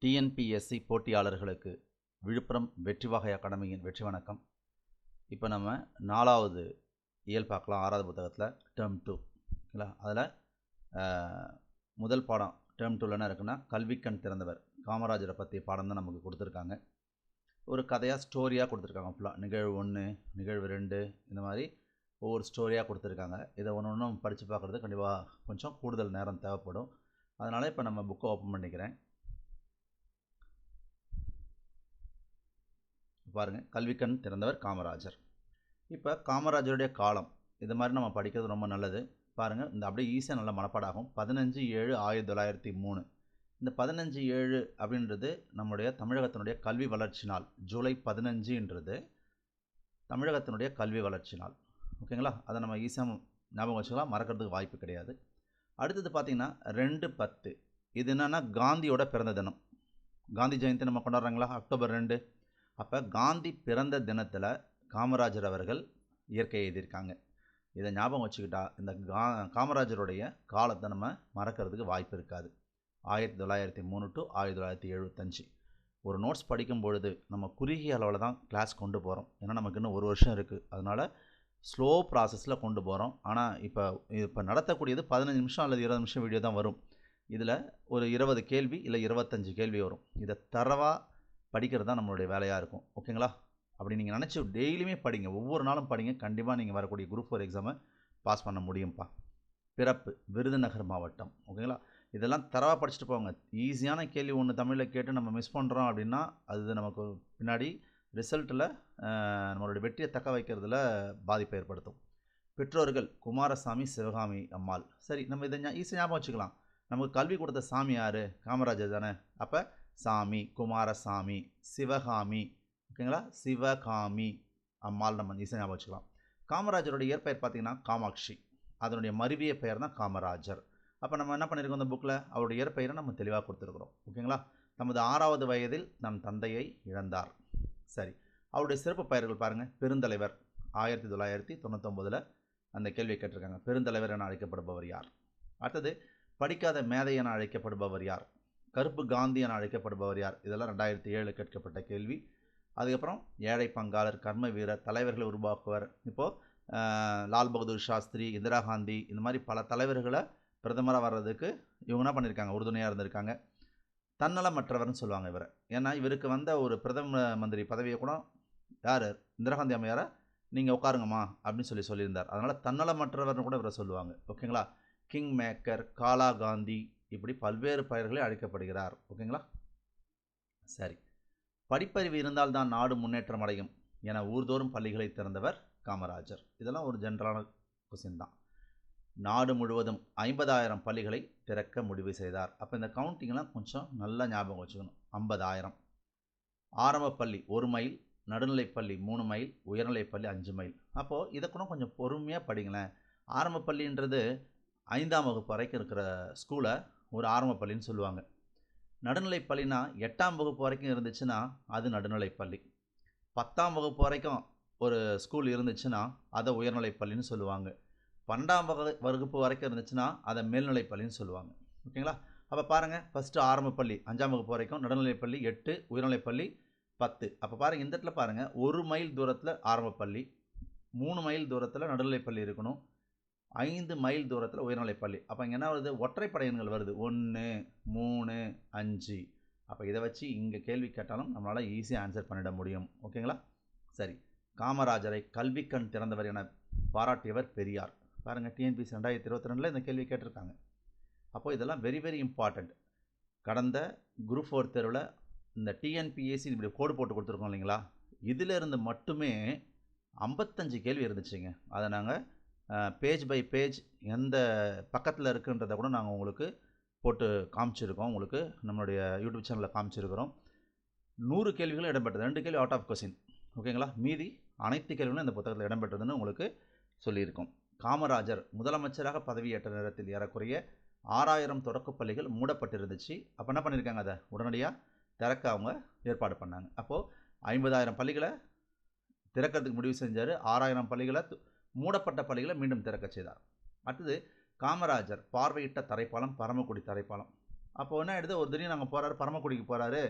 TNPSC போட்டியாளர்களுக்கு Villupuram வெற்றி வாகை அகாடமியின் வெற்றி வணக்கம். இப்போ நம்ம 4வது இயல் பார்க்கலாம். 6வது புத்தகத்தில் டேர்ம் 2 ஓகேங்களா. அதில் முதல் பாடம் டேர்ம் 2ல் என்ன இருக்குன்னா, கல்விக்கண் திறந்தவர் காமராஜரை பற்றிய பாடம் தான் நமக்கு கொடுத்துருக்காங்க. ஒரு கதையாக ஸ்டோரியாக கொடுத்துருக்காங்க. ஃபுல்லாக நிகழ்வு 1 நிகழ்வு 2 இந்த மாதிரி ஒவ்வொரு ஸ்டோரியாக கொடுத்துருக்காங்க. இதை ஒன்று ஒன்றும் படித்து பார்க்குறது கண்டிப்பாக கொஞ்சம் கூடுதல் நேரம் தேவைப்படும். அதனால் இப்போ நம்ம புக்கை ஓப்பன் பண்ணிக்கிறேன். பாருங்கள், கல்விக்கண் திறந்தவர் காமராஜர். இப்போ காமராஜருடைய காலம் இது மாதிரி நம்ம படிக்கிறது ரொம்ப நல்லது. பாருங்கள், இந்த அப்படியே ஈஸியாக நல்ல மனப்பாடாகும். 15/7/1903. இந்த 15/7 அப்படின்றது நம்முடைய தமிழகத்தினுடைய கல்வி வளர்ச்சி நாள். ஜூலை 15ன்றது தமிழகத்தினுடைய கல்வி வளர்ச்சி நாள். ஓகேங்களா, அதை நம்ம ஈஸியாக ஞாபகம் வச்சுக்கலாம், மறக்கிறதுக்கு வாய்ப்பு கிடையாது. அடுத்தது பார்த்திங்கன்னா 2/10. இது என்னென்னா காந்தியோட பிறந்த தினம். காந்தி ஜெயந்தி நம்ம கொண்டாடுறாங்களா, அக்டோபர் 2. அப்போ காந்தி பிறந்த தினத்தில் காமராஜர் அவர்கள் இயற்கை எழுதியிருக்காங்க. இதை ஞாபகம் வச்சுக்கிட்டா இந்த காமராஜருடைய காலத்தை நம்ம மறக்கிறதுக்கு வாய்ப்பு இருக்காது. 1903 to 1975. ஒரு நோட்ஸ் படிக்கும் பொழுது நம்ம குறுகிய அளவில் தான் கிளாஸ் கொண்டு போகிறோம். ஏன்னா நமக்கு இன்னும் 1 வருஷம் இருக்குது. அதனால் ஸ்லோ ப்ராசஸில் கொண்டு போகிறோம். ஆனால் இப்போ நடத்தக்கூடியது 15 நிமிஷம் அல்லது 20 நிமிஷம் வீடியோ தான் வரும். இதில் ஒரு 20 கேள்வி இல்லை 25 கேள்வி வரும். இதை தரவாக படிக்கிறது தான் நம்மளுடைய வேலையாக இருக்கும். ஓகேங்களா, அப்படி நீங்கள் நினச்சி டெய்லியுமே படிங்க, ஒவ்வொரு நாளும் படிங்க. கண்டிப்பாக நீங்கள் வரக்கூடிய குரூப் 4 எக்ஸாமை பாஸ் பண்ண முடியும்ப்பா. பிறப்பு விருதுநகர் மாவட்டம். ஓகேங்களா, இதெல்லாம் தரவாக படிச்சுட்டு போங்க. ஈஸியான கேள்வி ஒன்று தமிழில் கேட்டு நம்ம மிஸ் பண்ணுறோம் அப்படின்னா அது நமக்கு பின்னாடி ரிசல்ட்டில் நம்மளுடைய வெற்றியை தக்க வைக்கிறதுல பாதிப்பை ஏற்படுத்தும். பெற்றோர்கள் குமாரசாமி சிவகாமி அம்மாள். சரி, நம்ம இதை ஈஸியாக ஞாபகம் வச்சுக்கலாம். நமக்கு கல்வி கொடுத்த சாமி யார்? காமராஜர் தானே. அப்போ சாமி, குமாரசாமி, சிவகாமி. ஓகேங்களா, சிவகாமி அம்மாள் நம்ம ஈஸியாக ஞாபகம் வச்சுக்கலாம். காமராஜருடைய இயற்பெயர் பார்த்திங்கன்னா காமாட்சி. அதனுடைய மருவிய பெயர் தான் காமராஜர். அப்போ நம்ம என்ன பண்ணியிருக்கோம், இந்த புக்கில் அவருடைய இயற்பெயரை நம்ம தெளிவாக கொடுத்துருக்குறோம். ஓகேங்களா, தமது 6வது வயதில் நம் தந்தையை இழந்தார். சரி, அவருடைய சிறப்பு பெயர்கள் பாருங்கள். பெருந்தலைவர் 1999 அந்த கேள்வியை கேட்டிருக்காங்க. பெருந்தலைவர் என அழைக்கப்படுபவர் யார்? அடுத்தது படிக்காத மேதை என அழைக்கப்படுபவர் யார்? கருப்பு காந்தி என அழைக்கப்படுபவர் யார்? இதெல்லாம் 2007 கேட்கப்பட்ட கேள்வி. அதுக்கப்புறம் ஏழை பங்காளர், கர்ம வீரர், தலைவர்களை உருவாக்குவர். இப்போது லால் பகதூர் சாஸ்திரி, இந்திரா காந்தி, இந்த மாதிரி பல தலைவர்களை பிரதமராக வர்றதுக்கு இவங்க என்ன பண்ணியிருக்காங்க, உறுதுணையாக இருந்திருக்காங்க. தன்னலமற்றவர்னு சொல்லுவாங்க இவரை. ஏன்னா இவருக்கு வந்த ஒரு பிரதம மந்திரி பதவியை கூட யார், இந்திரா காந்தி அம்மையாரை நீங்கள் உட்காருங்கம்மா அப்படின்னு சொல்லியிருந்தார். அதனால் தன்னலமற்றவர்னு கூட இவரை சொல்லுவாங்க. ஓகேங்களா, கிங் மேக்கர், காலா காந்தி, இப்படி பல்வேறு பெயர்களை அழைக்கப்படுகிறார். ஓகேங்களா, சரி. படிப்பறிவு இருந்தால்தான் நாடு முன்னேற்றம் அடையும் என ஊர்தோறும் பள்ளிகளை திறந்தவர் காமராஜர். இதெல்லாம் ஒரு ஜென்ரலான கொஸ்டின் தான். நாடு முழுவதும் 50,000 பள்ளிகளை திறக்க முடிவு செய்தார். அப்போ இந்த கவுண்டிங்லாம் கொஞ்சம் நல்லா ஞாபகம் வச்சுக்கணும். 50,000. ஆரம்ப பள்ளி 1 மைல், நடுநிலைப்பள்ளி 3 மைல், உயர்நிலைப்பள்ளி 5 மைல். அப்போது இதை கூட கொஞ்சம் பொறுமையாக படிங்களேன். ஆரம்ப பள்ளின்றது 5ஆம் வகுப்பு வரைக்கும் இருக்கிற ஸ்கூலை ஒரு ஆரம்ப பள்ளின்னு சொல்லுவாங்க. நடுநிலைப்பள்ளினா 8ஆம் வகுப்பு வரைக்கும் இருந்துச்சுன்னா அது நடுநிலைப்பள்ளி. 10ஆம் வகுப்பு வரைக்கும் ஒரு ஸ்கூல் இருந்துச்சுன்னா அதை உயர்நிலைப்பள்ளின்னு சொல்லுவாங்க. 12ஆம் வகுப்பு வரைக்கும் இருந்துச்சுன்னா அதை மேல்நிலைப்பள்ளின்னு சொல்லுவாங்க. ஓகேங்களா, அப்போ பாருங்கள், ஃபஸ்ட்டு ஆரம்ப பள்ளி 5ஆம் வகுப்பு வரைக்கும், நடுநிலைப்பள்ளி 8, உயர்நிலைப்பள்ளி 10. அப்போ பாருங்கள், இந்த இடத்துல பாருங்கள், 1 மைல் தூரத்தில் ஆரம்ப பள்ளி, 3 மைல் தூரத்தில் நடுநிலைப்பள்ளி இருக்கணும், 5 மைல் தூரத்தில் உயர்நிலைப்பள்ளி. அப்போ இங்கே என்ன வருது, ஒற்றைப்படை எண்கள் வருது, 1, 3, 5. அப்போ இதை வச்சு இங்கே கேள்வி கேட்டாலும் நம்மளால் ஈஸியாக ஆன்சர் பண்ணிட முடியும். ஓகேங்களா, சரி. காமராஜரை கல்விக்கண் திறந்தவர் என பாராட்டியவர் பெரியார். பாருங்கள், டிஎன்பிஎஸ்சி 2022 இந்த கேள்வி கேட்டிருக்காங்க. அப்போது இதெல்லாம் வெரி வெரி இம்பார்ட்டண்ட். கடந்த குரூப் 4 தேர்வில் இந்த டிஎன்பிஎஸ்சி இப்படி கோடு போட்டு கொடுத்துருக்கோம் இல்லைங்களா, இதிலிருந்து மட்டுமே 55 கேள்வி இருந்துச்சுங்க. அதை நாங்கள் பேஜ் பை பேஜ் எந்த பக்கத்தில் இருக்குன்றதை கூட நாங்கள் உங்களுக்கு போட்டு காமிச்சிருக்கோம். உங்களுக்கு நம்மளுடைய யூடியூப் சேனலில் காமிச்சிருக்கிறோம். 100 கேள்விகளும் இடம்பெற்றது, 2 கேள்வி அவுட் ஆஃப் கொஸ்டின். ஓகேங்களா, மீதி அனைத்து கேள்விகளும் இந்த புத்தகத்தில் இடம்பெற்றதுன்னு உங்களுக்கு சொல்லியிருக்கோம். காமராஜர் முதலமைச்சராக பதவியேற்ற நேரத்தில் ஏறக்குறைய 6,000 தொடக்கப் பள்ளிகள் மூடப்பட்டிருந்துச்சு. அப்போ என்ன பண்ணியிருக்காங்க, அதை உடனடியாக திறக்க அவங்க ஏற்பாடு பண்ணாங்க. அப்போது 50,000 பள்ளிகளை திறக்கிறதுக்கு முடிவு செஞ்சார். 6,000 பள்ளிகளை, மூடப்பட்ட பள்ளிகளை மீண்டும் திறக்க செய்தார். அடுத்தது காமராஜர் பார்வையிட்ட தரைப்பாலம் பரமக்குடி தரைப்பாலம். அப்போ என்ன ஆகிடுது, ஒரு திடீர்னு அங்கே போகிறாரு, பரமக்குடிக்கு போகிறாரு.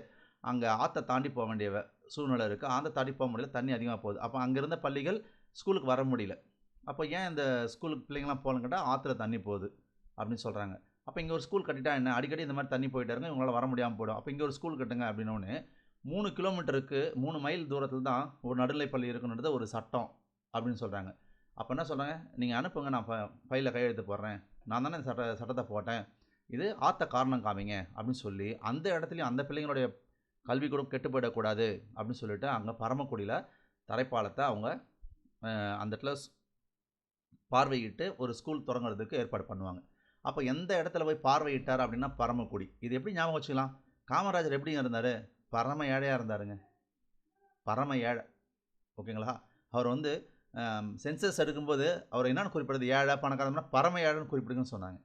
அங்கே ஆற்றை தாண்டி போக வேண்டிய சூழ்நிலை இருக்குது. ஆற்றை தாண்டி போக முடியல, தண்ணி அதிகமாக போகுது. அப்போ அங்கே இருந்த பள்ளிகள் ஸ்கூலுக்கு வர முடியல. அப்போ ஏன் இந்த ஸ்கூலுக்கு பிள்ளைங்களாம் போகலன்னு கேட்டால், ஆற்றுல தண்ணி போகுது அப்படின்னு சொல்கிறாங்க. அப்போ இங்கே ஒரு ஸ்கூல் கட்டிட்டா என்ன, அடிக்கடி இந்த மாதிரி தண்ணி போயிட்டே இருங்க, இவங்களால் வர முடியாமல் போயிடும். அப்போ இங்கே ஒரு ஸ்கூல் கட்டுங்க அப்படின்னோடனே 3 கிலோமீட்டருக்கு 3 மைல் தூரத்தில் தான் ஒரு நடுநிலைப்பள்ளி இருக்குன்றது ஒரு சட்டம் அப்படின்னு சொல்கிறாங்க. அப்போ என்ன சொல்கிறாங்க, நீங்கள் அனுப்புங்க, நான் ஃபைலில் கையெழுத்து போடுறேன், நான் தானே இந்த சட்டத்தை போட்டேன், இது ஆற்ற காரணம் காமிங்க அப்படின்னு சொல்லி அந்த இடத்துலையும் அந்த பிள்ளைங்களுடைய கல்வி கூட கெட்டு போயிடக்கூடாது அப்படின்னு சொல்லிட்டு அங்கே பரமக்குடியில் தரைப்பாலத்தை அவங்க அந்த இடத்துல பார்வையிட்டு ஒரு ஸ்கூல் தொடங்குறதுக்கு ஏற்பாடு பண்ணுவாங்க. அப்போ எந்த இடத்துல போய் பார்வையிட்டார் அப்படின்னா பரமக்குடி. இது எப்படி ஞாபகம் வச்சுக்கலாம், காமராஜர் எப்படிங்க இருந்தார், பரம ஏழையாக இருந்தாருங்க, பரம ஏழை. ஓகேங்களா, அவர் வந்து சென்சஸ் எடுக்கும்போது அவர் என்னென்னு குறிப்பிடுறது, ஏழை பணக்காரம்னா பரம ஏழைன்னு குறிப்பிடுங்கன்னு சொன்னாங்க.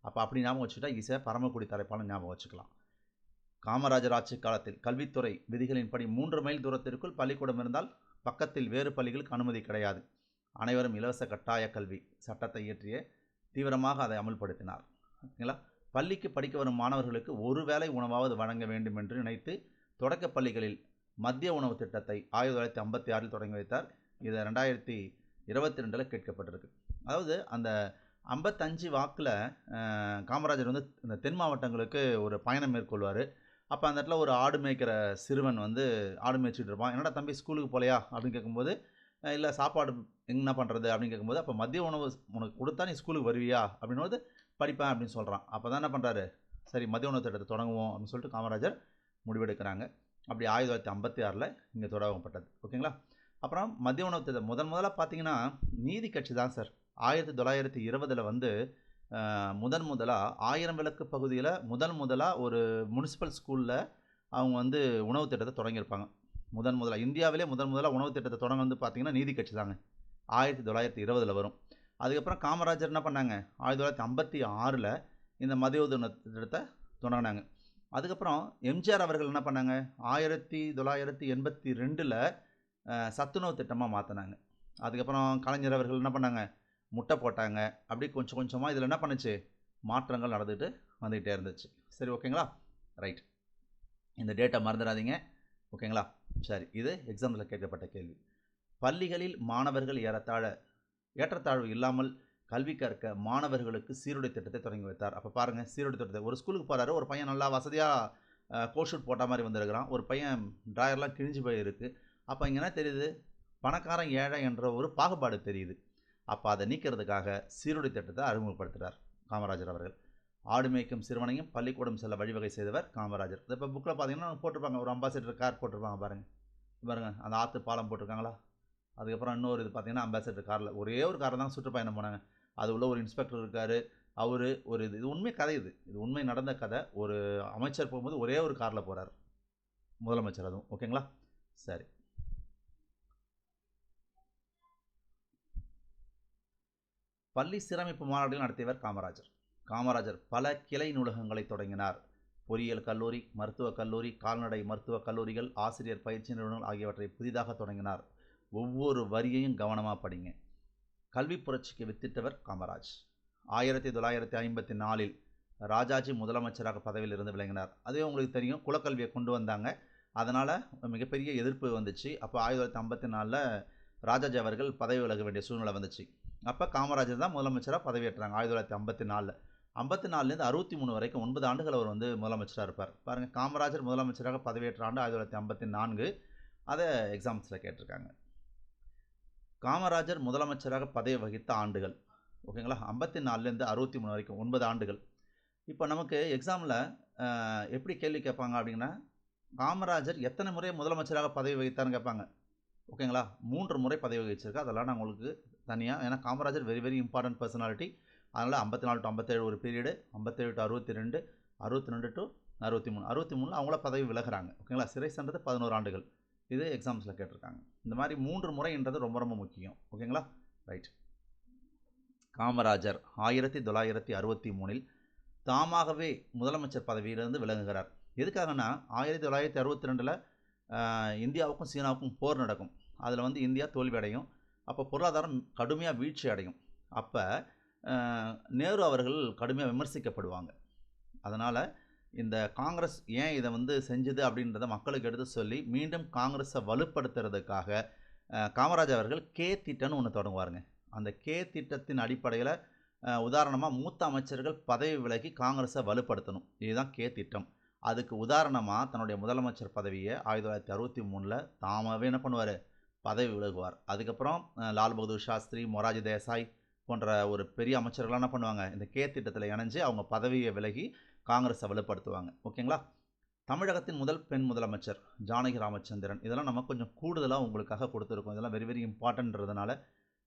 அப்போ அப்படி ஞாபகம் வச்சுக்கிட்டா ஈஸியாக பரமக்குடி தரைப்பாலம் ஞாபகம் வச்சுக்கலாம். காமராஜர் ஆட்சி காலத்தில் கல்வித்துறை விதிகளின்படி 3 மைல் தூரத்திற்குள் பள்ளிக்கூடம் இருந்தால் பக்கத்தில் வேறு பள்ளிகளுக்கு அனுமதி கிடையாது. அனைவரும் இலவச கட்டாய கல்வி சட்டத்தை இயற்றிய தீவிரமாக அதை அமல்படுத்தினார். ஓகேங்களா, பள்ளிக்கு படிக்க வரும் மாணவர்களுக்கு ஒரு வேளை உணவாவது வழங்க வேண்டும் என்று நினைத்து தொடக்க பள்ளிகளில் மத்திய உணவு திட்டத்தை 1956 தொடங்கி வைத்தார். இது 2022 கேட்கப்பட்டிருக்கு. அதாவது அந்த 55 வாக்கில் காமராஜர் வந்து இந்த தென் மாவட்டங்களுக்கு ஒரு பயணம் மேற்கொள்வார். அப்போ அந்த இடத்துல ஒரு ஆடு மேய்க்கிற சிறுவன் வந்து ஆடு மேய்ச்சிட்டு இருப்பான். என்னடா தம்பி ஸ்கூலுக்கு போகலையா அப்படின்னு கேட்கும்போது, இல்லை சாப்பாடு என்ன பண்ணுறது அப்படின்னு கேட்கும்போது, அப்போ மதிய உணவு உனக்கு கொடுத்தா நீ ஸ்கூலுக்கு வருவியா அப்படின்னோது படிப்பேன் அப்படின்னு சொல்கிறான். அப்போ தான் என்ன பண்ணுறாரு, சரி மதிய உணவு திட்டத்தை தொடங்குவோம் அப்படின்னு சொல்லிட்டு காமராஜர் முடிவெடுக்கிறாங்க. அப்படி 1956 இங்கே தொடங்கப்பட்டது. ஓகேங்களா, அப்புறம் மதிய உணவு திட்டம் முதல்ல பார்த்தீங்கன்னா நீதி கட்சி தான் சார் 1920 வந்து முதலாக 1000 விளக்கு பகுதியில் முதலாக ஒரு முனிசிபல் ஸ்கூலில் அவங்க வந்து உணவு திட்டத்தை தொடங்கியிருப்பாங்க. முதலாக இந்தியாவிலே முதலாக உணவு திட்டத்தை தொடங்க வந்து பார்த்திங்கன்னா நீதி கட்சி தாங்க, 1920 வரும். அதுக்கப்புறம் காமராஜர் என்ன பண்ணாங்க, 1956 இந்த மதிய உணவு திட்டத்தை தொடங்கினாங்க. அதுக்கப்புறம் எம்ஜிஆர் அவர்கள் என்ன பண்ணாங்க, 1982 சத்துணவு திட்டமாக மாற்றினாங்க. அதுக்கப்புறம் கலைஞர் அவர்கள் என்ன பண்ணாங்க, முட்டை போட்டாங்க. அப்படி கொஞ்சம் கொஞ்சமாக இதில் என்ன பண்ணுச்சு, மாற்றங்கள் நடந்துட்டு வந்துகிட்டே இருந்துச்சு. சரி, ஓகேங்களா, ரைட், இந்த டேட்டா மறந்துடாதீங்க. ஓகேங்களா, சரி, இது எக்ஸாம்பிள் கேட்கப்பட்ட கேள்வி. பள்ளிகளில் மாணவர்கள் ஏற்றத்தாழ்வு இல்லாமல் கல்வி கற்க மாணவர்களுக்கு சீருடை திட்டத்தை தொடங்கி வைத்தார். அப்போ பாருங்கள், சீருடை திட்டத்தை ஒரு ஸ்கூலுக்கு போகிறாரு, ஒரு பையன் நல்லா வசதியாக கோட் ஷூட் போட்ட மாதிரி வந்திருக்கிறான், ஒரு பையன் ட்ராயர்லாம் கிழிஞ்சு போயிருக்கு. அப்போ இங்கே என்ன தெரியுது, பணக்காரன் ஏழை என்ற ஒரு பாகுபாடு தெரியுது. அப்போ அதை நீக்கிறதுக்காக சீருடை திட்டத்தை அறிமுகப்படுத்துகிறார் காமராஜர் அவர்கள். ஆடு மேய்க்கும் சிறுவனையும் பள்ளிக்கூடம் செல்ல வழிவகை செய்தவர் காமராஜர். இப்போ புக்கில் பார்த்தீங்கன்னா போட்டிருப்பாங்க, ஒரு அம்பாசிடர் கார் போட்டிருப்பாங்க பாருங்கள், அந்த ஆற்று பாலம் போட்டிருக்காங்களா. அதுக்கப்புறம் இன்னொரு இது பார்த்தீங்கன்னா அம்பாசிடர் காரில், ஒரே ஒரு காரில் தான் சுற்றுப்பயணம் போனாங்க. அது உள்ள ஒரு இன்ஸ்பெக்டர் இருக்கார், அவர் ஒரு இது உண்மை கதை, இது உண்மை நடந்த கதை. ஒரு அமைச்சர் போகும்போது ஒரே ஒரு காரில் போகிறார் முதலமைச்சர், அதுவும். ஓகேங்களா, சரி. பள்ளி சீரமைப்பு மாநாடுகள் நடத்தியவர் காமராஜர் பல கிளை நூலகங்களை தொடங்கினார். பொறியியல் கல்லூரி, மருத்துவக் கல்லூரி, கால்நடை மருத்துவக் கல்லூரிகள், ஆசிரியர் பயிற்சி நிறுவனங்கள் ஆகியவற்றை புதிதாக தொடங்கினார். ஒவ்வொரு வரியையும் கவனமாக படிங்க. கல்வி புரட்சிக்கு வித்திட்டவர் காமராஜ். 1954 ராஜாஜி முதலமைச்சராக பதவியில் இருந்து விளங்கினார். அதுவே உங்களுக்கு தெரியும், குலக்கல்வியை கொண்டு வந்தாங்க, அதனால் மிகப்பெரிய எதிர்ப்பு வந்துச்சு. அப்போ 1954 ராஜாஜி அவர்கள் பதவி விலக வேண்டிய சூழ்நிலை வந்துச்சு. அப்போ காமராஜர் தான் முதலமைச்சராக பதவியேற்றாங்க 1954. 54லேருந்து 63 வரைக்கும் 9 ஆண்டுகள் அவர் வந்து முதலமைச்சராக இருப்பார். பாருங்கள், காமராஜர் முதலமைச்சராக பதவியேற்ற ஆண்டு 1954. அதை எக்ஸாம்ஸில் கேட்டிருக்காங்க. காமராஜர் முதலமைச்சராக பதவி வகித்த ஆண்டுகள். ஓகேங்களா, 54லேருந்து 63 வரைக்கும் 9 ஆண்டுகள். இப்போ நமக்கு எக்ஸாமில் எப்படி கேள்வி கேட்பாங்க அப்படின்னா, காமராஜர் எத்தனை முறை முதலமைச்சராக பதவி வகித்தார்னு கேட்பாங்க. ஓகேங்களா, 3 முறை பதவி வகிச்சிருக்கா, அதெல்லாம் நான் உங்களுக்கு தனியாக, ஏன்னா காமராஜர் வெரி இம்பார்ட்டன்ட் பர்சனாலிட்டி, அதனால் 54 to 57 ஒரு பீரியடு, 57 to 62, 62 to 63, 63 அவங்கள பதவி விலகிறாங்க. ஓகேங்களா, சிறை சென்றது 11 ஆண்டுகள். இது எக்ஸாம்ஸில் கேட்டிருக்காங்க. இந்த மாதிரி 3 முறைன்றது ரொம்ப ரொம்ப முக்கியம். ஓகேங்களா, ரைட். காமராஜர் 1963 தாமாகவே முதலமைச்சர் பதவியிலிருந்து விலகுகிறார். எதுக்காகனா, 1962 இந்தியாவுக்கும் சீனாவுக்கும் போர் நடக்கும். அதில் வந்து இந்தியா தோல்வி அடையும். அப்போ பொருளாதாரம் கடுமையாக வீழ்ச்சி அடையும். அப்போ நேரு அவர்கள் கடுமையாக விமர்சிக்கப்படுவாங்க. அதனால் இந்த காங்கிரஸ் ஏன் இதை வந்து செஞ்சுது அப்படின்றத மக்களுக்கு எடுத்து சொல்லி மீண்டும் காங்கிரஸை வலுப்படுத்துறதுக்காக காமராஜர் அவர்கள் கே திட்டம்னு ஒன்று தொடங்குவாருங்க. அந்த கே திட்டத்தின் அடிப்படையில் உதாரணமாக மூத்த அமைச்சர்கள் பதவி விலகி காங்கிரஸை வலுப்படுத்தணும். இதுதான் கே திட்டம். அதுக்கு உதாரணமாக தன்னுடைய முதலமைச்சர் பதவியை 1963 தாமாகவே என்ன பண்ணுவார், பதவி விலகுவார். அதுக்கப்புறம் லால் பகதூர் சாஸ்திரி, மொராஜி தேசாய் போன்ற ஒரு பெரிய அமைச்சர்கள்லாம் என்ன பண்ணுவாங்க, இந்த கே திட்டத்தில் இணைஞ்சு அவங்க பதவியை விலகி காங்கிரஸை வலுப்படுத்துவாங்க. ஓகேங்களா. தமிழகத்தின் முதல் பெண் முதலமைச்சர் ஜானகி ராமச்சந்திரன். இதெல்லாம் நம்ம கொஞ்சம் கூடுதலாக உங்களுக்காக கொடுத்துருக்கோம். இதெல்லாம் வெரி வெரி இம்பார்ட்டன்றதுனால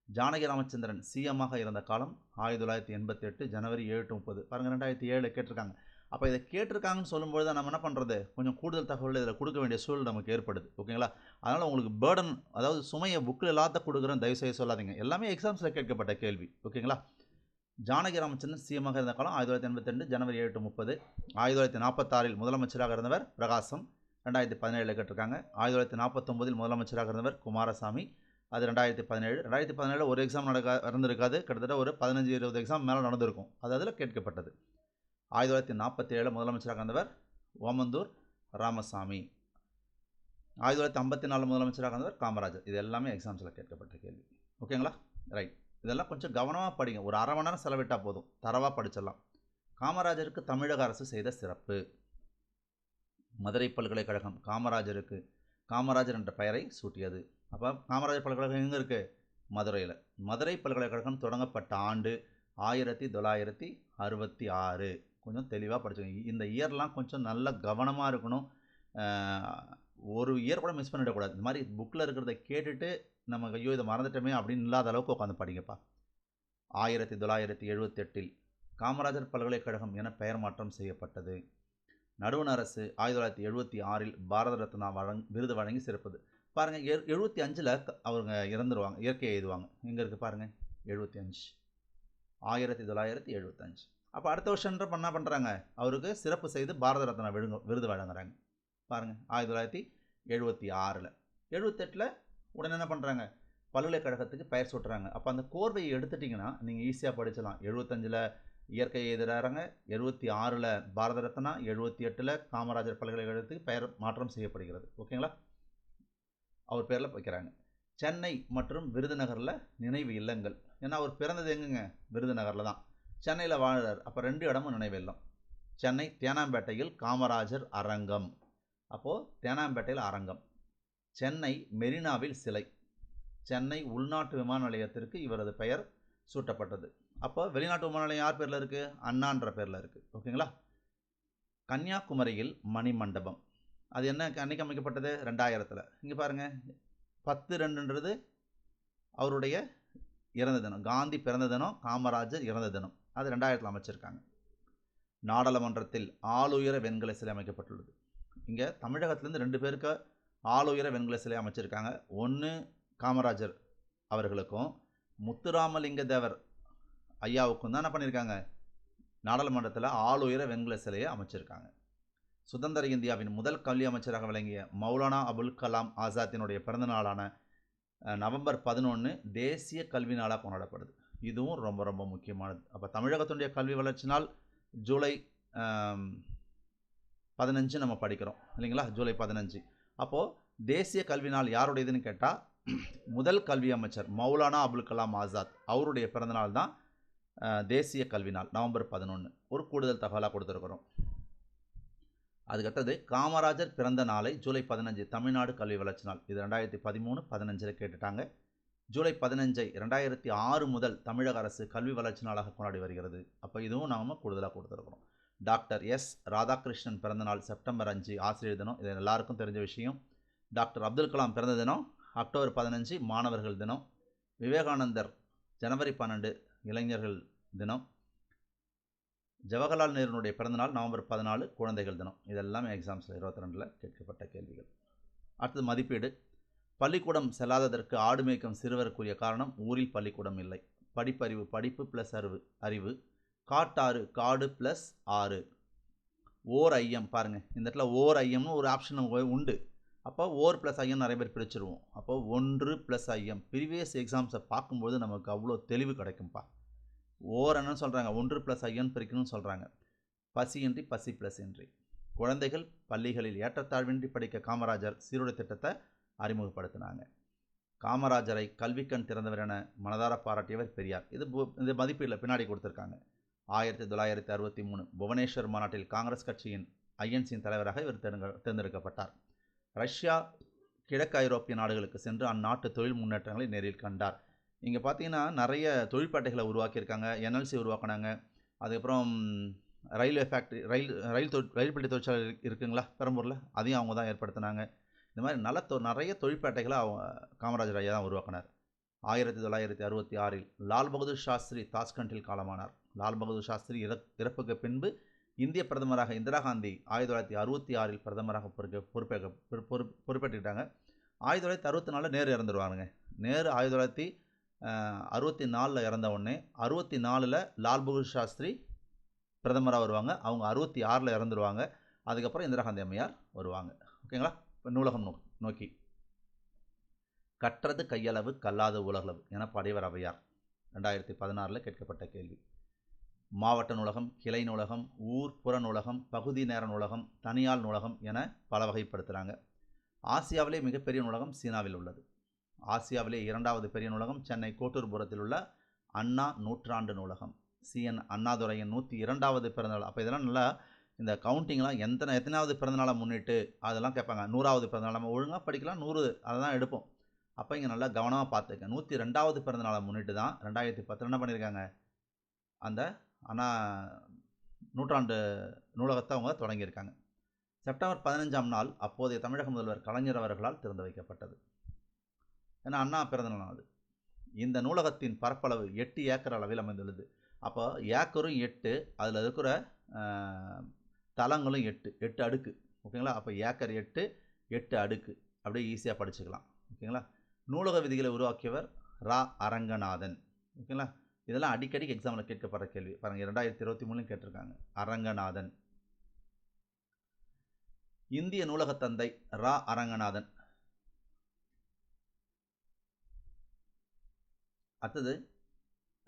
ஜானகி ராமச்சந்திரன் சிஎம்மாக இருந்த காலம் 1988 ஜனவரி 7 to 30. பாருங்கள், 2007 கேட்டிருக்காங்க. அப்போ இதை கேட்டிருக்காங்கன்னு சொல்லும்போது தான் நம்ம என்ன பண்ணுறது, கொஞ்சம் கூடுதல் தகவல் இதில் கொடுக்க வேண்டிய சூழல் நமக்கு ஏற்படுது. ஓகேங்களா. அதனால் உங்களுக்கு பேர்டன், அதாவது சுமையை புக்கில் எல்லாத்த கொடுக்குறேன், தயவுசெய்து சொல்லாதீங்க. எல்லாமே எக்ஸாம்ஸில் கேட்கப்பட்ட கேள்வி. ஓகேங்களா. ஜானகி ராமச்சந்திரன் சிஎம்மாக இருந்த காலம் 1982 ஜனவரி 7 to 30. 1946 முதலமைச்சராக இருந்தவர் பிரகாசம். 2017 கேட்டிருக்காங்க. 1949 முதலமைச்சராக இருந்தவர் குமாரசாமி. அது 2017. 2017 ஒரு எக்ஸாம் நடந்திருக்காது, கிட்டத்தட்ட ஒரு 15-20 எக்ஸாம் மேலே நடந்திருக்கும். அது அதில் கேட்கப்பட்டது. 1947 முதலமைச்சராக இருந்தவர் ஓமந்தூர் ராமசாமி. 1954 முதலமைச்சராக இருந்தவர் காமராஜர். இது எல்லாமே எக்ஸாம்ஸில் கேட்கப்பட்ட கேள்வி. ஓகேங்களா. ரைட். இதெல்லாம் கொஞ்சம் கவனமாக படிங்க. ஒரு அரை மணி நேரம் செலவிட்டால் போதும், தரவாக படிச்சிடலாம். காமராஜருக்கு தமிழக அரசு செய்த சிறப்பு. மதுரை பல்கலைக்கழகம் காமராஜருக்கு காமராஜர் என்ற பெயரை சூட்டியது. அப்போ காமராஜர் பல்கலைக்கழகம் எங்கே இருக்குது, மதுரையில். மதுரை பல்கலைக்கழகம் தொடங்கப்பட்ட ஆண்டு 1966. கொஞ்சம் தெளிவாக படிச்சுக்கோங்க. இந்த இயர்லாம் கொஞ்சம் நல்ல கவனமாக இருக்கணும். ஒரு இயர் கூட மிஸ் பண்ணிடக்கூடாது. இந்த மாதிரி புக்கில் இருக்கிறத கேட்டுட்டு நம்ம ஐயோ இதை மறந்துட்டோமே அப்படின்னு இல்லாத அளவுக்கு உட்காந்து படிங்கப்பா. 1978 காமராஜர் பல்கலைக்கழகம் என பெயர் மாற்றம் செய்யப்பட்டது. நடுவண் அரசு 1976 பாரத ரத்னா விருது வழங்கி சிறப்புது. பாருங்கள், 75 அவங்க இறந்துருவாங்க, இயற்கை எழுதுவாங்க. எங்கே இருக்குது பாருங்கள், 75 1975. அப்போ அடுத்த வருஷம் என்ன பண்ணுறாங்க, அவருக்கு சிறப்பு செய்து பாரத ரத்னா விருது வழங்குறாங்க. பாருங்கள், 1976. 78 உடனே என்ன பண்ணுறாங்க, பல்கலைக்கழகத்துக்கு பெயர் சூட்டுறாங்க. அப்போ அந்த கோர்வையை எடுத்துட்டிங்கன்னா நீங்கள் ஈஸியாக படிச்சலாம். 75 இயற்கை எழுதுறாங்க, 76 பாரத ரத்னா, 78 காமராஜர் பல்கலைக்கழகத்துக்கு பெயர் மாற்றம் செய்யப்படுகிறது. ஓகேங்களா. அவர் பேரில் வைக்கிறாங்க. சென்னை மற்றும் விருதுநகரில் நினைவு இல்லங்கள். ஏன்னா அவர் பிறந்தது எங்குங்க, விருதுநகரில் தான். சென்னையில் வாழ்கிறார். அப்போ 2 இடமும் நினைவு இல்லம். சென்னை தேனாம்பேட்டையில் காமராஜர் அரங்கம். அப்போது தேனாம்பேட்டையில் அரங்கம். சென்னை மெரினாவில் சிலை. சென்னை உள்நாட்டு விமான நிலையத்திற்கு இவரது பெயர் சூட்டப்பட்டது. அப்போ வெளிநாட்டு விமான நிலையம் யார் பேரில் இருக்குது, அண்ணான்ற பேரில் இருக்குது. ஓகேங்களா. கன்னியாகுமரியில் மணிமண்டபம். அது என்ன அன்னைக்கு அமைக்கப்பட்டது, 2000. இங்கே பாருங்கள், 10/2 அவருடைய இறந்த தினம். காந்தி பிறந்த தினம், காமராஜர் இறந்த தினம். அது 2000 அமைச்சிருக்காங்க. நாடாளுமன்றத்தில் ஆளுயர வெண்கல சிலை அமைக்கப்பட்டுள்ளது. இங்கே தமிழகத்திலேருந்து 2 பேருக்கு ஆளுயர வெண்கல சிலை அமைச்சிருக்காங்க. ஒன்று காமராஜர் அவர்களுக்கும் முத்துராமலிங்க தேவர் ஐயாவுக்கும் தான் என்ன பண்ணியிருக்காங்க, நாடாளுமன்றத்தில் ஆளுயர வெண்கல சிலையை அமைச்சிருக்காங்க. சுதந்திர இந்தியாவின் முதல் கல்வி அமைச்சராக விளங்கிய மௌலானா அபுல் கலாம் ஆசாத்தினுடைய பிறந்த நாளான நவம்பர் 11 தேசிய கல்வி நாளாக கொண்டாடப்படுது. இதுவும் ரொம்ப ரொம்ப முக்கியமானது. அப்போ தமிழகத்தினுடைய கல்வி வளர்ச்சி நாள் ஜூலை 15 நம்ம படிக்கிறோம் இல்லைங்களா, ஜூலை 15. அப்போது தேசிய கல்வி நாள் யாருடையதுன்னு கேட்டால் முதல் கல்வி அமைச்சர் மௌலானா அபுல் கலாம் ஆசாத் அவருடைய பிறந்தநாள் தான் தேசிய கல்வி நாள், நவம்பர் 11. ஒரு கூடுதல் தகவலாக கொடுத்துருக்குறோம். அதுக்கடுத்தது காமராஜர் பிறந்த நாளை ஜூலை 15 தமிழ்நாடு கல்வி வளர்ச்சி நாள். இது 2013-15 கேட்டுட்டாங்க. ஜூலை 15 2006 முதல் தமிழக அரசு கல்வி வளர்ச்சி நாளாக கொண்டாடி வருகிறது. அப்போ இதுவும் நாம் கூடுதலாக கொடுத்துருக்குறோம். டாக்டர் எஸ் ராதாகிருஷ்ணன் பிறந்த நாள் செப்டம்பர் 5 ஆசிரியர் தினம். இது எல்லாருக்கும் தெரிஞ்ச விஷயம். டாக்டர் அப்துல் கலாம் பிறந்த தினம் அக்டோபர் 15 மாணவர்கள் தினம். விவேகானந்தர் ஜனவரி 12 இளைஞர்கள் தினம். ஜவஹர்லால் நேருனுடைய பிறந்தநாள் நவம்பர் 14 குழந்தைகள் தினம். இதெல்லாமே எக்ஸாம்ஸில் 22 கேட்கப்பட்ட கேள்விகள். அடுத்தது மதிப்பீடு. பள்ளிக்கூடம் செல்லாததற்கு ஆடு மேய்க்கும் சிறுவருக்குரிய காரணம் ஊரில் பள்ளிக்கூடம் இல்லை. படிப்பறிவு படிப்பு ப்ளஸ் அறிவு. காட்டாறு காடு ப்ளஸ் ஆறு. ஓர் ஐயம் பாருங்கள், இந்த இடத்துல ஓர் ஐயம்னு ஒரு ஆப்ஷன் உண்டு. அப்போ ஓர் ப்ளஸ் ஐயம் நிறைய பேர் பிரிச்சுருவோம். அப்போ 1 + ஐயம். ப்ரீவியஸ் எக்ஸாம்ஸை பார்க்கும்போது நமக்கு அவ்வளோ தெளிவு கிடைக்கும்ப்பா. ஓர் என்னன்னு சொல்கிறாங்க, 1 + ஐயம் பிரிக்கணும்னு சொல்கிறாங்க. பசியின்றி பசி ப்ளஸ் இன்றி. குழந்தைகள் பள்ளிகளில் ஏற்றத்தாழ்வின்றி படிக்க காமராஜர் சீருடை திட்டத்தை அறிமுகப்படுத்தினாங்க. காமராஜரை கல்விக்கண் திறந்தவர் என மனதார பாராட்டியவர் பெரியார். இது மதிப்பீடில் பின்னாடி கொடுத்துருக்காங்க. 1963 புவனேஸ்வர் மாநாட்டில் காங்கிரஸ் கட்சியின் ஐஎன்சியின் தலைவராக இவர் தேர்ந்தெடுக்கப்பட்டார். ரஷ்யா கிழக்கு ஐரோப்பிய நாடுகளுக்கு சென்று அந்நாட்டு தொழில் முன்னேற்றங்களை நேரில் கண்டார். இங்கே பார்த்தீங்கன்னா நிறைய தொழிற்பேட்டைகளை உருவாக்கியிருக்காங்க, என்எல்சி உருவாக்கினாங்க. அதுக்கப்புறம் ரயில்வே ஃபேக்ட்ரி, ரயில் பெட்டி தொழிற்சாலை இருக்குங்களா பெரம்பூரில், அதையும் அவங்க தான் ஏற்படுத்தினாங்க. இந்த மாதிரி நிறைய தொழிற்பேட்டைகளை காமராஜர் ஐயா தான் உருவாக்கினார். 1966 லால் பகதூர் சாஸ்திரி தாஸ்கண்டில் காலமானார். லால் பகதூர் சாஸ்திரி இறப்புக்கு பின்பு இந்திய பிரதமராக இந்திரா காந்தி 1966 பிரதமராக பொறுப்பேற்றுக்கிட்டாங்க. 1964 நேரு இறந்துருவாருங்க. நேரு 1964 இறந்த உடனே 64 லால் பகதூர் சாஸ்திரி பிரதமராக வருவாங்க. அவங்க 66 இறந்துருவாங்க. அதுக்கப்புறம் இந்திரா காந்தி அம்மையார் வருவாங்க. ஓகேங்களா? இப்போ நூலகம் நோக்கி. கற்றது கையளவு கல்லாத உலகளவு என பாடியவர் ஔவையார். 2016 கேட்கப்பட்ட கேள்வி. மாவட்ட நூலகம், கிளை நூலகம், ஊர் புற நூலகம், பகுதி நேர நூலகம், தனியார் நூலகம் என பல வகைப்படுத்துகிறாங்க. ஆசியாவிலே மிகப்பெரிய நூலகம் சீனாவில் உள்ளது. ஆசியாவிலே 2வது பெரிய நூலகம் சென்னை கோட்டூர்புரத்தில் உள்ள அண்ணா நூற்றாண்டு நூலகம். சிஎன் அண்ணாதுரையின் 102வது பிறந்தநாள். அப்போ இதெல்லாம் நல்லா இந்த கவுண்டிங்லாம் எத்தனாவது பிறந்தநாளை முன்னிட்டு அதெல்லாம் கேட்பாங்க. 100வது பிறந்தநாள் நம்ம ஒழுங்காக படிக்கலாம், 100 அதை தான் எடுப்போம். அப்போ இங்கே நல்லா கவனமாக பார்த்துக்க. 102வது பிறந்தநாளை முன்னிட்டு தான் 2010 என்ன பண்ணியிருக்காங்க, அந்த அண்ணா நூற்றாண்டு நூலகத்தை அவங்க தொடங்கியிருக்காங்க. செப்டம்பர் 15ஆம் நாள் அப்போதைய தமிழக முதல்வர் கலைஞர் அவர்களால் திறந்து வைக்கப்பட்டது. ஏன்னா அண்ணா பிறந்தநாள் அது. இந்த நூலகத்தின் பரப்பளவு 8 ஏக்கர் அளவில் அமைந்துள்ளது. அப்போ ஏக்கரும் 8, அதில் இருக்கிற தளங்களும் 8 அடுக்கு. ஓகேங்களா? அப்போ ஏக்கர் 8 அடுக்கு. அப்படியே ஈஸியாக படிச்சுக்கலாம். ஓகேங்களா? நூலக விதிகளை உருவாக்கியவர் ரா அரங்கநாதன். ஓகேங்களா? இதெல்லாம் அடிக்கடி எக்ஸாமில் கேட்கப்படுற கேள்வி. பாருங்கள், 2023 கேட்டிருக்காங்க. அரங்கநாதன். இந்திய நூலக தந்தை ரா அரங்கநாதன். அடுத்தது,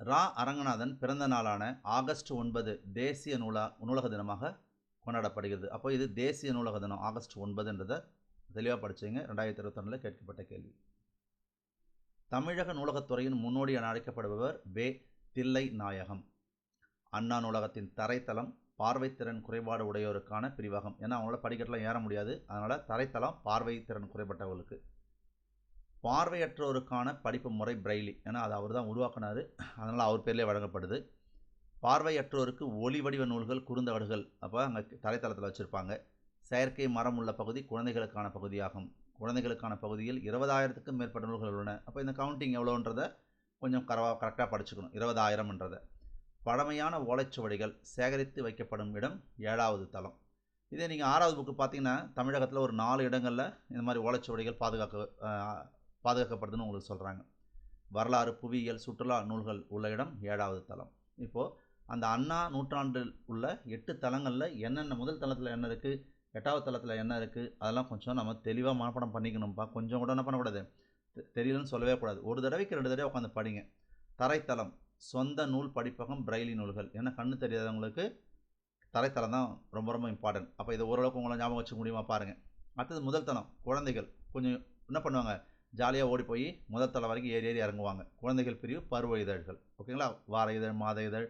ரா அரங்கநாதன் பிறந்த நாளான ஆகஸ்ட் 9 தேசிய நூலக தினமாக கொண்டாடப்படுகிறது. அப்போ இது தேசிய நூலக தினம் ஆகஸ்ட் 9ன்றதை தெளிவாக படிச்சுங்க. 2021 கேட்கப்பட்ட கேள்வி. தமிழக நூலகத்துறையின் முன்னோடி என அழைக்கப்படுபவர் வே. தில்லை நாயகம். அண்ணா நூலகத்தின் தரைத்தளம் பார்வைத்திறன் குறைபாடு உடையோருக்கான பிரிவகம். ஏன்னா அவங்களால படிக்கட்டெலாம் ஏற முடியாது, அதனால் தரைத்தளம் பார்வைத்திறன் குறைபட்டவர்களுக்கு. பார்வையற்றோருக்கான படிப்பு முறை பிரெய்லி. ஏன்னா அது அவர் தான் உருவாக்கினார், அதனால் அவர் பேர்லேயே வழங்கப்படுது. பார்வையற்றோருக்கு ஒளி வடிவ நூல்கள், குறுந்தகடுகள் அப்போ அங்கே தரைத்தளத்தில் வச்சுருப்பாங்க. செயற்கை மரம் உள்ள பகுதி குழந்தைகளுக்கான பகுதியாகும். குழந்தைகளுக்கான பகுதியில் 20,000க்கும் மேற்பட்ட நூல்கள் உள்ளன. அப்போ இந்த கவுண்டிங் எவ்வளோன்றதை கொஞ்சம் கரெக்டாக படிச்சுக்கணும். 20,000ன்றதை. பழமையான ஓலைச்சுவடிகள் சேகரித்து வைக்கப்படும் இடம் 7வது தளம். இதே நீங்கள் 6வது புக்கு பார்த்தீங்கன்னா தமிழகத்தில் ஒரு 4 இடங்களில் இந்த மாதிரி ஓலைச்சுவடிகள் பாதுகாக்கப்படுதுன்னு உங்களுக்கு சொல்கிறாங்க. வரலாறு, புவியியல், சுற்றுலா நூல்கள் உள்ள இடம் 7வது தளம். இப்போது அந்த அண்ணா நூற்றாண்டில் உள்ள 8 தளங்களில் என்னென்ன, முதல் தளத்தில் என்ன இருக்குது, 8வது தளத்தில் என்ன இருக்குது, அதெல்லாம் கொஞ்சம் நம்ம தெளிவாக மனப்பாடம் பண்ணிக்கணும்ப்பா. கொஞ்சம் கூட என்ன பண்ணக்கூடாது, தெரியலன்னு சொல்லவே கூடாது. ஒரு தடவைக்கு 2 தடவை உட்காந்து படிங்க. தரைத்தளம் சொந்த நூல் படிப்பகம் பிரெய்லி நூல்கள். ஏன்னா கண்ணு தெரியாதவங்களுக்கு தரைத்தளம் தான் ரொம்ப ரொம்ப இம்பார்ட்டன்ட். அப்போ இதை ஓரளவுக்கு உங்களை ஞாபகம் வச்சுக்க முடியுமா பாருங்கள். அடுத்தது முதல் தளம். குழந்தைகள் கொஞ்சம் என்ன பண்ணுவாங்க, ஜாலியாக ஓடி போய் முதல் தளம் வரைக்கும் ஏறி இறங்குவாங்க. குழந்தைகள் பிரிவு பருவ இதழ்கள். ஓகேங்களா? வார இதழ், மாத இதழ்,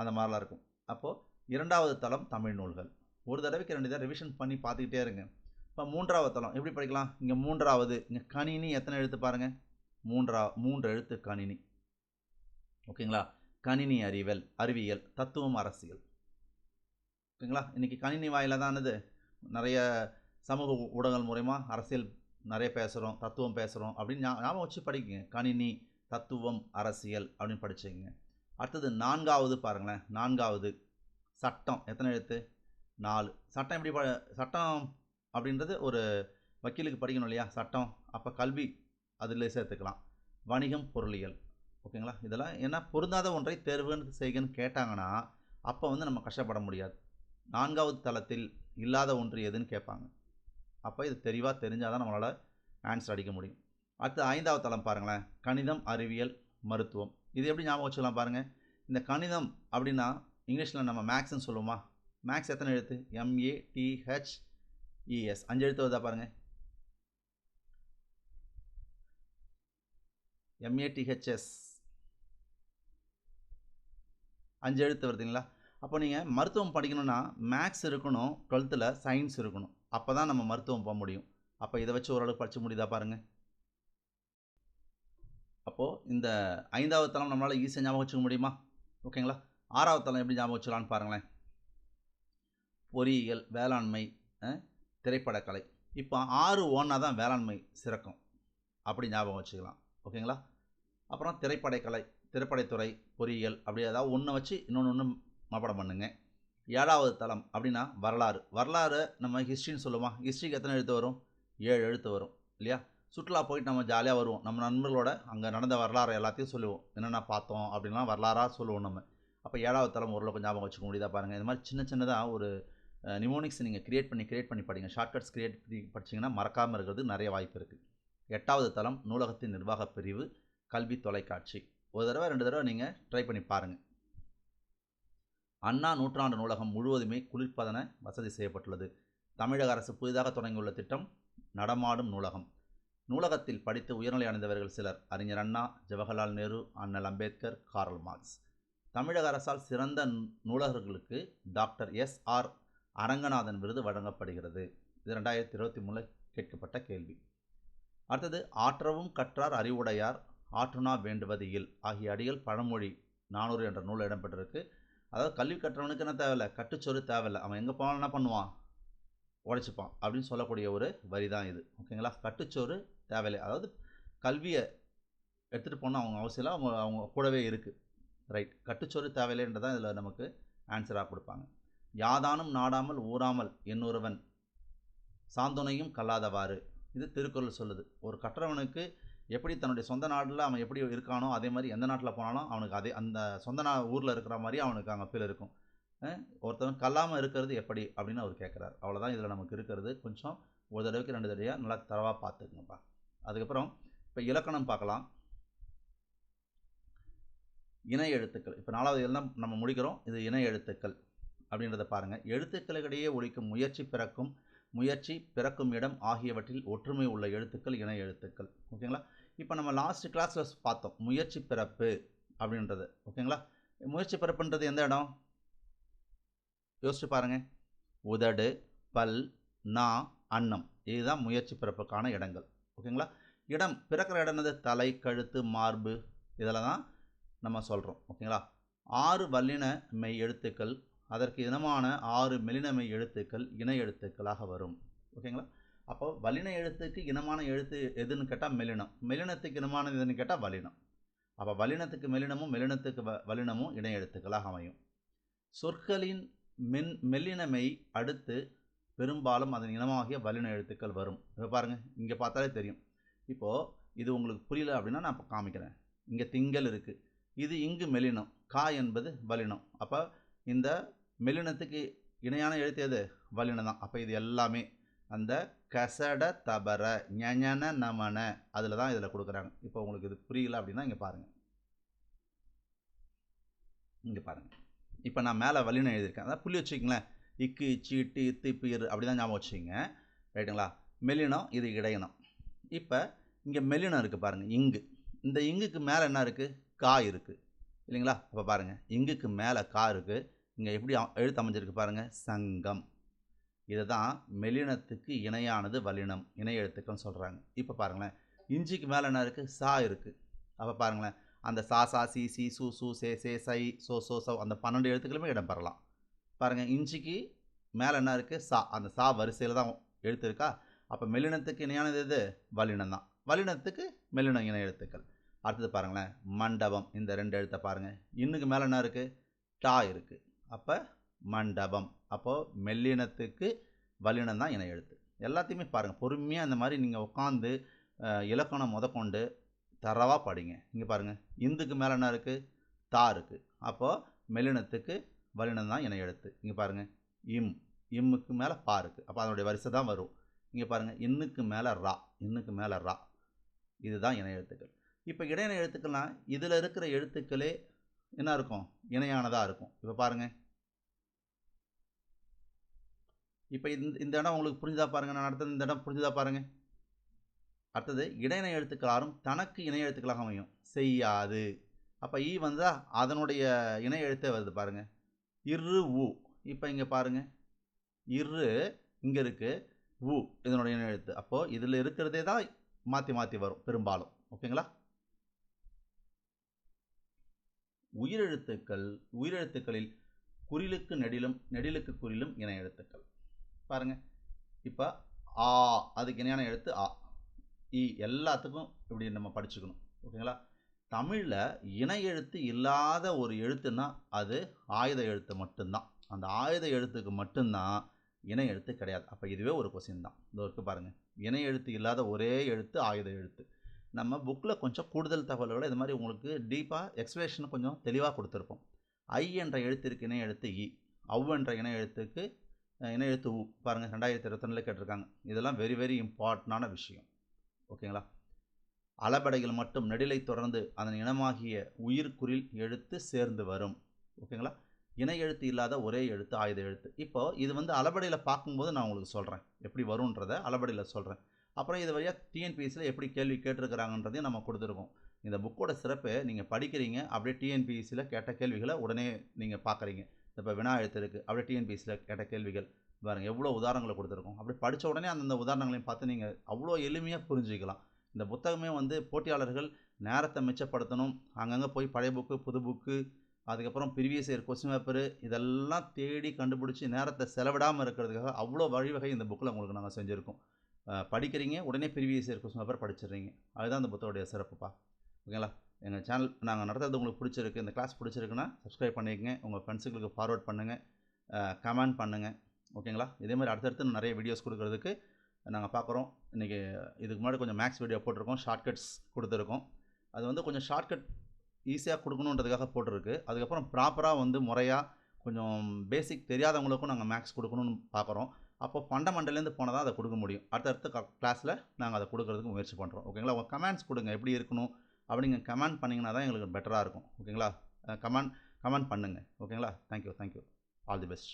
அந்த மாதிரிலாம் இருக்கும். அப்போது 2வது தளம் தமிழ் நூல்கள். ஒரு தடவைக்கு 2 தடவை ரிவிஷன் பண்ணி பார்த்துக்கிட்டே இருங்க. இப்போ 3வது தளம் எப்படி படிக்கலாம், இங்கே 3வது, இங்கே கணினி எத்தனை எழுத்து பாருங்கள், 3 எழுத்து கணினி. ஓகேங்களா? கணினி அறிவியல், தத்துவம், அரசியல். ஓகேங்களா? இன்றைக்கி கணினி வாயிலாக தானது நிறைய சமூக ஊடகங்கள் மூலமா அரசியல் நிறைய பேசுகிறோம், தத்துவம் பேசுகிறோம் அப்படின்னு ஞாபகம் வச்சு படிக்குங்க. கணினி, தத்துவம், அரசியல் அப்படின்னு படிச்சுங்க. அடுத்தது 4வது பாருங்களேன். 4வது சட்டம் எத்தனை எழுத்து, 4. சட்டம் எப்படி சட்டம் அப்படின்றது ஒரு வக்கீலுக்கு படிக்கணும் இல்லையா சட்டம். அப்போ கல்வி அதில் சேர்த்துக்கலாம். வணிகம், பொருளியல். ஓகேங்களா? இதெல்லாம் ஏன்னா பொருந்தாத ஒன்றை தேர்வுன்னு செய்கன்னு கேட்டாங்கன்னா அப்போ நம்ம கஷ்டப்பட முடியாது. 4வது தளத்தில் இல்லாத ஒன்று எதுன்னு கேட்பாங்க. அப்போ இது தெளிவாக தெரிஞ்சால் தான் நம்மளால் ஆன்சர் அடிக்க முடியும். அடுத்து 5வது தளம் பாருங்களேன். கணிதம், அறிவியல், மருத்துவம். இது எப்படி ஞாபகம் வச்சுக்கலாம் பாருங்கள். இந்த கணிதம் அப்படின்னா இங்கிலீஷில் நம்ம மேக்ஸ்ன்னு சொல்லுவோமா, மேக்ஸ் எத்தனை எழுத்து? MATHES 5 எழுத்து வருதா பாருங்கள். MATHS 5 எழுத்து வருதுங்களா? அப்போ நீங்கள் மருத்துவம் படிக்கணும்னா மேக்ஸ் இருக்கணும், 12th சயின்ஸ் இருக்கணும். அப்போ தான் நம்ம மருத்துவம் போக முடியும். அப்போ இதை வச்சு ஓரளவுக்கு படிச்சு முடியுதா பாருங்கள். அப்போது இந்த 5வது தளம் நம்மளால் ஈஸியாக ஞாபகம் வச்சுக்க முடியுமா? ஓகேங்களா? 6வது தளம் எப்படி ஞாபகம் வச்சுக்கலான்னு பாருங்களேன். பொறியியல், வேளாண்மை, திரைப்படக்கலை. இப்போ 6 ஓன்னா தான் வேளாண்மை சிறக்கும், அப்படி ஞாபகம் வச்சுக்கலாம். ஓகேங்களா? அப்புறம் திரைப்படக்கலை, திரைப்படத்துறை, பொறியியல், அப்படி ஏதாவது ஒன்று வச்சு இன்னொன்று மனப்பாடம் பண்ணுங்க. 7வது தளம் அப்படின்னா வரலாறு. வரலாறு நம்ம ஹிஸ்ட்ரின்னு சொல்லுவோம். ஹிஸ்ட்ரிக்கு எத்தனை எழுத்து வரும்? 7 எழுத்து வரும் இல்லையா? சுற்றுலா போயிட்டு நம்ம ஜாலியாக வருவோம். நம்ம நண்பர்களோட அங்கே நடந்த வரலாறு எல்லாத்தையும் சொல்லுவோம். என்னென்ன பார்த்தோம் அப்படின்லாம் வரலாறாக சொல்லுவோம் நம்ம. அப்போ 7வது தளம் ஓரளவுக்கு ஞாபகம் வச்சுக்க முடியுதா பாருங்கள். இது மாதிரி சின்னதாக ஒரு நிமோனிக்ஸ் நீங்கள் கிரியேட் பண்ணி படிங்க. ஷார்ட்கட்ஸ் கிரியேட் பண்ணி படிச்சிங்கன்னா மறக்காமல் இருக்கிறது நிறைய வாய்ப்பு இருக்குது. 8வது தளம் நூலகத்தின் நிர்வாக பிரிவு, கல்வி தொலைக்காட்சி. ஒரு தடவை 2 தடவை நீங்கள் ட்ரை பண்ணி பாருங்கள். அண்ணா நூற்றாண்டு நூலகம் முழுவதுமே குளிர்பதன வசதி செய்யப்பட்டுள்ளது. தமிழக அரசு புதிதாக தொடங்கியுள்ள திட்டம் நடமாடும் நூலகம். நூலகத்தில் படித்து உயர்நிலை அடைந்தவர்கள் சிலர்: அறிஞர் அண்ணா, ஜவஹர்லால் நேரு, அண்ணல் அம்பேத்கர், கார்ல் மார்க்ஸ். தமிழக அரசால் சிறந்த நூலகர்களுக்கு டாக்டர் SR அரங்கநாதன் விருது வழங்கப்படுகிறது. இது 2023 கேட்கப்பட்ட கேள்வி. அடுத்தது, ஆற்றவும் கற்றார் அறிவுடையார் ஆற்றுணா வேண்டுவது இல் ஆகிய அடிகள் பழமொழி 400 என்ற நூல் இடம்பெற்றிருக்கு. அதாவது கல்வி கற்றவனுக்கு என்ன தேவையில்லை, கட்டுச்சோறு தேவையில்லை, அவன் எங்கே போனாலும் என்ன பண்ணுவான், உழைச்சிப்பான் அப்படின்னு சொல்லக்கூடிய ஒரு வரி தான் இது. ஓகேங்களா? கட்டுச்சோறு தேவையில்லை, அதாவது கல்வியை எடுத்துகிட்டு போனால் அவங்க அவசியம் அவங்க கூடவே இருக்குது. ரைட், கட்டுச்சோறு தேவையில்லைன்றதான் இதில் நமக்கு ஆன்சராக கொடுப்பாங்க. யாதானும் நாடாமல் ஊறாமல் என்னொருவன் சாந்துணையும் கல்லாதவாறு. இது திருக்குறள் சொல்லுது. ஒரு கற்றவனுக்கு எப்படி தன்னுடைய சொந்த நாட்டில் அவன் எப்படி இருக்கானோ அதே மாதிரி எந்த நாட்டில் போனாலும் அவனுக்கு அதே அந்த சொந்த ஊரில் இருக்கிற மாதிரி அவனுக்கு அங்கே ஃபீல் இருக்கும். ஒருத்தவன் கல்லாமல் இருக்கிறது எப்படி அப்படின்னு அவர் கேட்குறாரு. அவ்வளோதான் இதில் நமக்கு இருக்கிறது. கொஞ்சம் ஒரு தடவைக்கு 2 தடவையாக நல்லா தரவாக பார்த்துக்குங்கப்பா. அதுக்கப்புறம் இப்போ இலக்கணம் பார்க்கலாம். இணை எழுத்துக்கள். இப்போ 4வது எல்லாம் நம்ம முடிக்கிறோம். இது இணை எழுத்துக்கள் அப்படின்றத பாருங்கள். எழுத்துக்களுக்கிடையே ஒழிக்கும் முயற்சி பிறக்கும் இடம் ஆகியவற்றில் ஒற்றுமை உள்ள எழுத்துக்கள் இணை எழுத்துக்கள். ஓகேங்களா? இப்போ நம்ம லாஸ்ட் கிளாஸில் பார்த்தோம் முயற்சி பிறப்பு அப்படின்றது. ஓகேங்களா? முயற்சி பிறப்புன்றது எந்த இடம் யோசிச்சு பாருங்கள். உதடு, பல், நா, அன்னம், இதுதான் முயற்சி பிறப்புக்கான இடங்கள். ஓகேங்களா? இடம் பிறக்கிற இடம் என்னது? தலை, கழுத்து, மார்பு, இதில் தான் நம்ம சொல்கிறோம். ஓகேங்களா? 6 வல்லின மெய் எழுத்துக்கள், அதற்கு இனமான 6 மெலின மெய் எழுத்துக்கள் இணை எழுத்துக்களாக வரும். ஓகேங்களா? அப்போ வல்லின எழுத்துக்கு இனமான எழுத்து எதுன்னு கேட்டால் மெலினம், மெலினத்துக்கு இனமானது எதுன்னு கேட்டால் வல்லினம். அப்போ வல்லினத்துக்கு மெலினமும் மெலினத்துக்கு வல்லினமும் இணை எழுத்துக்களாக அமையும். சொற்களின் மெல்லினமை அடுத்து பெரும்பாலும் அதன் இனமாகிய வல்லின எழுத்துக்கள் வரும். இப்போ பாருங்கள், இங்கே பார்த்தாலே தெரியும். இப்போது இது உங்களுக்கு புரியல அப்படின்னா நான் இப்போ காமிக்கிறேன். இங்கே திங்கள் இருக்குது, இது இங்கு மெலினம், கா என்பது வல்லினம். அப்போ இந்த மெலினத்துக்கு இணையான எழுத்து எது? வல்லினம் தான். அப்போ இது எல்லாமே அந்த கசட தபர ஞன நமன அதில் தான் இதில் கொடுக்குறாங்க. இப்போ உங்களுக்கு இது புரியல அப்படின்னா இங்கே பாருங்கள். இங்கே பாருங்கள், இப்போ நான் மேலே வல்லினம் எழுதியிருக்கேன், அதான் புள்ளி வச்சுக்கிங்களேன். இக்கு, இச்சு, இட்டு, இத்து, இப்பு, இரு அப்படி தான் ஞாபகம் வச்சுக்கிங்க. ரைட்டுங்களா? மெலினம், இது இடையினம். இப்போ இங்கே மெலினம் இருக்குது பாருங்கள், இங்கு. இந்த இங்குக்கு மேலே என்ன இருக்குது? கா இருக்குது இல்லைங்களா? அப்போ பாருங்கள், இங்குக்கு மேலே கா இருக்குது. இங்கே எப்படி எழுத்து அமைஞ்சிருக்கு பாருங்கள், சங்கம். இதுதான் மெலினத்துக்கு இணையானது வல்லினம், இணை எழுத்துக்கள்னு சொல்கிறாங்க. இப்போ பாருங்களேன், இஞ்சிக்கு மேலே என்ன இருக்குது? சா இருக்குது. அப்போ பாருங்களேன், அந்த சா, சா, சி, சி, சு, சு, சே, சே, சை, சோ, சோ, சவ் அந்த 12 எழுத்துக்களுமே இடம் பெறலாம். பாருங்கள், இஞ்சிக்கு மேலே என்ன இருக்குது? சா. அந்த சா வரிசையில் தான் எழுத்து இருக்கா? அப்போ மெலினத்துக்கு இணையானது எது? வல்லினம் தான். வல்லினத்துக்கு மெலினம் இணை எழுத்துக்கள். அடுத்தது பாருங்களேன், மண்டபம். இந்த 2 எழுத்தை பாருங்கள், இன்னுக்கு மேலே என்ன இருக்குது? டா இருக்குது. அப்போ மண்டபம். அப்போது மெல்லினத்துக்கு வல்லினம் தான் இணை எழுத்து. எல்லாத்தையுமே பாருங்கள், பொறுமையாக இந்த மாதிரி நீங்கள் உட்காந்து இலக்கணம் முதற்கொண்டு தரவாக படிங்க. இங்கே பாருங்கள், இந்துக்கு மேலே என்ன இருக்குது? தா இருக்குது. அப்போது மெல்லினத்துக்கு வல்லினம் தான் இணை எழுத்து. இங்கே பாருங்கள், இம்முக்கு மேலே பா இருக்குது. அப்போ அதனுடைய வரிசை தான் வரும். இங்கே பாருங்கள், இன்னுக்கு மேலே ரா, இதுதான் இணை எழுத்துக்கள். இப்போ இடையின எழுத்துக்கள்னால் இதில் இருக்கிற எழுத்துக்களே என்ன இருக்கும்? இணையானதாக இருக்கும். இப்போ பாருங்கள், இப்போ இந்த இடம் உங்களுக்கு புரிஞ்சுதா பாருங்கள். நான் அடுத்தது இந்த இடம் புரிஞ்சுதா பாருங்கள். அடுத்தது இடையினை எழுத்துக்கள் ஆறும் தனக்கு இணை எழுத்துக்களாக அமையும். செய்யாது. அப்போ ஈ வந்தால் அதனுடைய இணை எழுத்தே வருது பாருங்கள். இரு உ. இப்போ இங்கே பாருங்கள், இரு இங்கே இருக்குது, உ இதனுடைய இணை எழுத்து. அப்போது இதில் இருக்கிறதே தான் மாற்றி மாற்றி வரும் பெரும்பாலும். ஓகேங்களா? உயிரெழுத்துக்களில் குறிலுக்கு நெடிலும் நெடிலுக்கு குறிலும் இணை எழுத்துக்கள். பாருங்கள், இப்போ ஆ அதுக்கு இணையான எழுத்து ஆ. இ எல்லாத்துக்கும் இப்படி நம்ம படிச்சுக்கணும். ஓகேங்களா? தமிழில் இணை எழுத்து இல்லாத ஒரு எழுத்துன்னா அது ஆயுத எழுத்து மட்டும்தான். அந்த ஆயுத எழுத்துக்கு மட்டும்தான் இணை எழுத்து கிடையாது. அப்போ இதுவே ஒரு கொஸ்டின் தான். இதோ இருக்குது பாருங்கள். இணை எழுத்து இல்லாத ஒரே எழுத்து ஆயுத எழுத்து. நம்ம புக்கில் கொஞ்சம் கூடுதல் தகவல்களை இது மாதிரி உங்களுக்கு டீப்பாக எக்ஸ்பிளேஷன் கொஞ்சம் தெளிவாக கொடுத்துருப்போம். ஐ என்ற எழுத்திற்கு இணை எழுத்து இ, அவ் என்ற இணை எழுத்துக்கு இணை எழுத்து உ. பாருங்கள், 2021 கேட்டிருக்காங்க. இதெல்லாம் வெரி வெரி இம்பார்ட்டண்டான விஷயம். ஓகேங்களா? அளபடைகள் மட்டும் நெடிலை தொடர்ந்து அதன் இனமாகிய உயிர்குறில் எழுத்து சேர்ந்து வரும். ஓகேங்களா? இணை எழுத்து இல்லாத ஒரே எழுத்து ஆயுத எழுத்து. இப்போ இது வந்து அளபடையில் பார்க்கும்போது நான் உங்களுக்கு சொல்கிறேன் எப்படி வரும்ன்றதை அளபடையில் சொல்கிறேன். அப்புறம் இது வழியாக டிஎன்பிஎஸ்சியில் எப்படி கேள்வி கேட்டிருக்கிறாங்கன்றதையும் நம்ம கொடுத்துருக்கோம். இந்த புக்கோட சிறப்பு, நீங்கள் படிக்கிறீங்க, அப்படியே டிஎன்பிஎஸ்சியில் கேட்ட கேள்விகளை உடனே நீங்கள் பார்க்குறீங்க. இப்போ வினா எழுத்து இருக்குது, அப்படியே டிஎன்பிஎஸ்சியில் கேட்ட கேள்விகள் பாருங்கள், எவ்வளோ உதாரணங்களை கொடுத்துருக்கோம். அப்படி படித்த உடனே அந்தந்த உதாரணங்களையும் பார்த்து நீங்கள் அவ்வளோ எளிமையாக புரிஞ்சுக்கலாம். இந்த புத்தகமே வந்து போட்டியாளர்கள் நேரத்தை மிச்சப்படுத்தணும், அங்கங்கே போய் பழைய புக்கு புது புக்கு அதுக்கப்புறம் ப்ரீவியஸ் இயர் கொஸ்டின் பேப்பரு இதெல்லாம் தேடி கண்டுபிடிச்சி நேரத்தை செலவிடாமல் இருக்கிறதுக்காக அவ்வளோ வழிவகை இந்த புக்கில் உங்களுக்கு நாங்கள் செஞ்சுருக்கோம். படிக்கிறீங்க, உடனே ப்ரீவியஸ் இயர் கொஸ்டின் பேப்பர் படிச்சிடுறீங்க. அதுதான் இந்த புத்தகத்துடைய சிறப்புப்பா. ஓகேங்களா? எங்கள் சேனல் நாங்கள் நடத்துறது உங்களுக்கு பிடிச்சிருக்கு, இந்த கிளாஸ் பிடிச்சிருக்குன்னா சப்ஸ்கிரைப் பண்ணிக்கங்க, உங்கள் ஃப்ரெண்ட்ஸுங்களுக்கு ஃபார்வர்ட் பண்ணுங்கள், கமெண்ட் பண்ணுங்கள். ஓகேங்களா? இதே மாதிரி அடுத்தடுத்து நிறைய வீடியோஸ் கொடுக்குறதுக்கு நாங்கள் பார்க்குறோம். இன்றைக்கி இதுக்கு முன்னாடி கொஞ்சம் மேக்ஸ் வீடியோ போட்டிருக்கோம், ஷார்ட்கட்ஸ் கொடுத்துருக்கோம். அது வந்து கொஞ்சம் ஷார்ட்கட் ஈஸியாக கொடுக்கணுன்றதுக்காக போட்டிருக்கு. அதுக்கப்புறம் ப்ராப்பராக வந்து முறையாக கொஞ்சம் பேசிக் தெரியாதவங்களுக்கும் நாங்கள் மேக்ஸ் கொடுக்கணும்னு பார்க்குறோம். அப்போ ஃபண்டமெண்டலேருந்து போனால் தான் அதை கொடுக்க முடியும். அடுத்தடுத்த கிளாஸில் நாங்கள் அதை கொடுக்கறதுக்கு முயற்சி பண்ணுறோம். ஓகேங்களா? உங்கள் கமெண்ட்ஸ் கொடுங்க, எப்படி இருக்கணும் அப்படிங்க கமெண்ட் பண்ணிங்கன்னா தான் எங்களுக்கு பெட்டராக இருக்கும். ஓகேங்களா? கமெண்ட் பண்ணுங்கள். ஓகேங்களா? தேங்க்யூ. All the best.